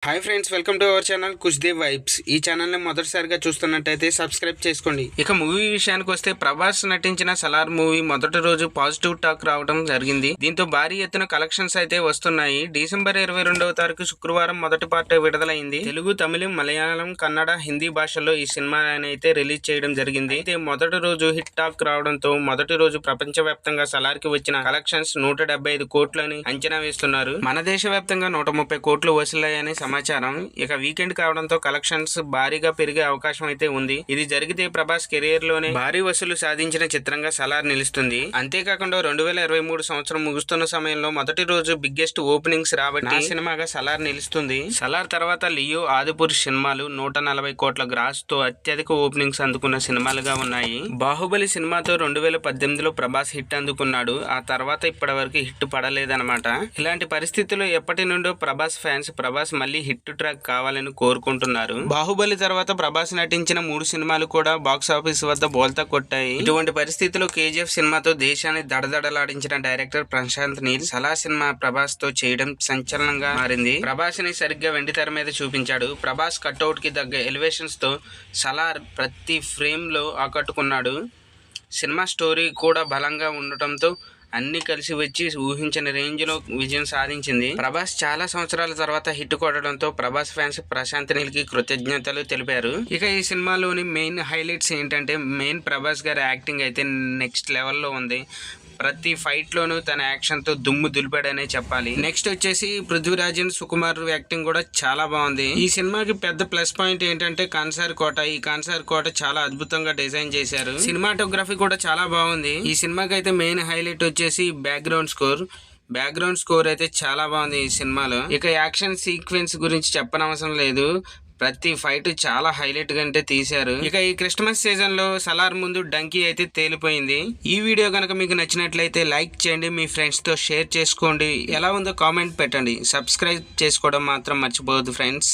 Hi friends, welcome to our channel Kushdev vibes. ఈ ఛానల్ని మొదటిసారిగా చూస్తున్నట్టయితే సబ్స్క్రైబ్ చేసుకోండి. ఇక మూవీ విషయానికి వస్తే ప్రభాస్ నటించిన సలార్ మూవీ మొదటి రోజు పాజిటివ్ టాక్ రావడం జరిగింది. దీంతో భారీ ఎత్తున కలెక్షన్స్ అయితే వస్తున్నాయి. డిసెంబర్ 22వ తారీఖు శుక్రవారం మొదటి పార్ట్ విడుదలైంది. తెలుగు, తమిళం, మలయాళం, కన్నడ, హిందీ భాషల్లో ఈ సినిమాని అయితే రిలీజ్ చేయడం జరిగింది. అయితే మొదటి రోజు హిట్ టాక్ రావడంతో మొదటి రోజు ప్రపంచవ్యాప్తంగా సలార్ కి వచ్చిన కలెక్షన్స్ 175 కోట్లని అంచనా వేస్తున్నారు. మన దేశవ్యాప్తంగా 130 కోట్లు వసూలయ్యాయని సమాచారం. ఇక వీకెండ్ కావడంతో కలెక్షన్స్ భారీగా పెరిగే అవకాశం అయితే ఉంది. ఇది జరిగితే ప్రభాస్ కెరీర్ లోనే భారీ వసూలు సాధించిన చిత్రంగా సలార్ నిలుస్తుంది. అంతేకాకుండా 2023 సంవత్సరం ముగుస్తున్న సమయంలో మొదటి రోజు బిగ్గెస్ట్ ఓపెనింగ్స్ రాబట్టి సినిమాగా సలార్ నిలుస్తుంది. సలార్ తర్వాత లియో, ఆదిపురుష్ సినిమాలు 140 కోట్ల గ్రాస్ తో అత్యధిక ఓపెనింగ్స్ అందుకున్న సినిమాలుగా ఉన్నాయి. బాహుబలి సినిమాతో 2018లో ప్రభాస్ హిట్ అందుకున్నాడు. ఆ తర్వాత ఇప్పటి వరకు హిట్ పడలేదన్నమాట. ఇలాంటి పరిస్థితుల్లో ఎప్పటి నుండో ప్రభాస్ ఫ్యాన్స్ ప్రభాస్ మళ్ళీ హిట్ ట్రాక్ కావాలని కోరుకుంటున్నారు. బాహుబలి తర్వాత ప్రభాస్ నటించిన 3 సినిమాలు కూడా బాక్స్ ఆఫీస్ వద్ద బోల్తా కొట్టాయి. ఇటువంటి పరిస్థితుల్లో కేజీఎఫ్ సినిమాతో దేశాన్ని దడదడలాడించిన డైరెక్టర్ ప్రశాంత్ నీల్ సలార్ సినిమా ప్రభాస్ తో చేయడం సంచలనంగా మారింది. ప్రభాస్ ని సరిగ్గా వెండి తెర మీద చూపించాడు. ప్రభాస్ కట్అవుట్ కి తగ్గ ఎలివేషన్స్ తో సలార్ ప్రతి ఫ్రేమ్ లో ఆకట్టుకున్నాడు. సినిమా స్టోరీ కూడా బలంగా ఉండటంతో అన్ని కలిసి వచ్చి ఊహించిన రేంజ్ లో విజయం సాధించింది. ప్రభాస్ చాలా సంవత్సరాల తర్వాత హిట్ కొట్టడంతో ప్రభాస్ ఫ్యాన్స్ ప్రశాంత్ నీల్ కి కృతజ్ఞతలు తెలిపారు. ఇక ఈ సినిమాలోని మెయిన్ హైలైట్స్ ఏంటంటే మెయిన్ ప్రభాస్ గారి యాక్టింగ్ అయితే నెక్స్ట్ లెవెల్లో ఉంది. ప్రతి ఫైట్ లోనూ తన యాక్షన్ తో దుమ్ము దులిపాడనే చెప్పాలి. నెక్స్ట్ వచ్చేసి పృథ్వీరాజన్, సుకుమార్ యాక్టింగ్ కూడా చాలా బాగుంది. ఈ సినిమాకి పెద్ద ప్లస్ పాయింట్ ఏంటంటే కాన్సార్ కోట. ఈ కాన్సార్ కోట చాలా అద్భుతంగా డిజైన్ చేశారు. సినిమాటోగ్రఫీ కూడా చాలా బాగుంది. ఈ సినిమాకి అయితే మెయిన్ హైలైట్ వచ్చేసి బ్యాక్గ్రౌండ్ స్కోర్ అయితే చాలా బాగుంది ఈ సినిమాలో. ఇక యాక్షన్ సీక్వెన్స్ గురించి చెప్పనవసరం లేదు. ప్రతి ఫైట్ చాలా హైలైట్ గా అంటే తీశారు. ఇక ఈ క్రిస్మస్ సీజన్ లో సలార్ ముందు డంకీ అయితే తేలిపోయింది. ఈ వీడియో కనుక మీకు నచ్చినట్లయితే లైక్ చేయండి, మీ ఫ్రెండ్స్ తో షేర్ చేసుకోండి, ఎలా ఉందో కామెంట్ పెట్టండి, సబ్స్క్రైబ్ చేసుకోవడం మాత్రం మర్చిపోవద్దు ఫ్రెండ్స్.